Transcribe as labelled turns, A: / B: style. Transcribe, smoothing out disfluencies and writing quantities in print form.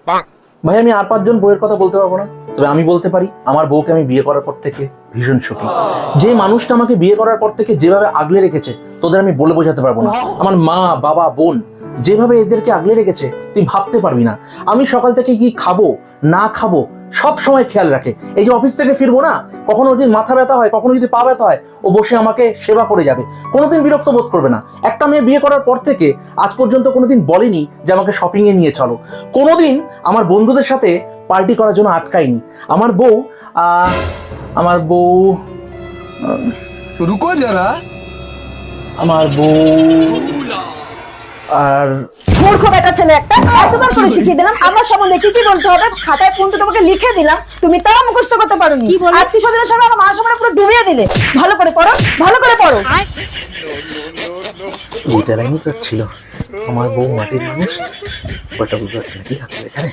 A: ভাই আমি আর 5 জন বউয়ের কথা বলতে পারবো না, তবে আমি বলতে পারি আমার বউকে আমি বিয়ে করার পর থেকে ভীষণ সুখী। যে মানুষটা আমাকে বিয়ে করার পর থেকে যেভাবে আগলে রেখেছে তোদের আমি বলে বোঝাতে পারবো না। আমার মা বাবা বোন যেভাবে এদেরকে আগলে রেখেছে তুই ভাবতে পারবি না। আমি সকাল থেকে কি খাবো না খাবো সব সময় খেয়াল রাখে। এই যে অফিস থেকে ফিরবো না, কখনো যদি মাথা ব্যথা হয়, কখনো যদি পা ব্যথা হয়, ও বসে আমাকে সেবা করে যাবে, কোনোদিন বিরক্ত বোধ করবে না। একটা মেয়ে বিয়ে করার পর থেকে আজ পর্যন্ত কোনোদিন বলেনি যে আমাকে শপিং এ নিয়ে চলো, কোনোদিন আমার বন্ধুদের সাথে পার্টি করার জন্য আটকায়নি। আমার বউ আমার বউ
B: रुको जरा
A: আমার বউ আর
C: মূর্খ বেটা ছেলে একটা, এতবার করে শিখিয়ে দিলাম আমার সম্বন্ধে কি কি বলতে হবে, খাতায় ফোন তো তোমাকে লিখে দিলাম, তুমি তাও মুখস্থ করতে পারোনি। আত্মীয় স্বজনের সঙ্গে আমার মান সম্মান পুরো ডুবিয়ে দিলে। ভালো করে পড়ো, ভালো করে পড়ো।
A: দুইটা লাইনই তো ছিল, আমার বউ মাটির মানুষ, ওটা বুঝতে পারছি না কি থাকবে এখানে।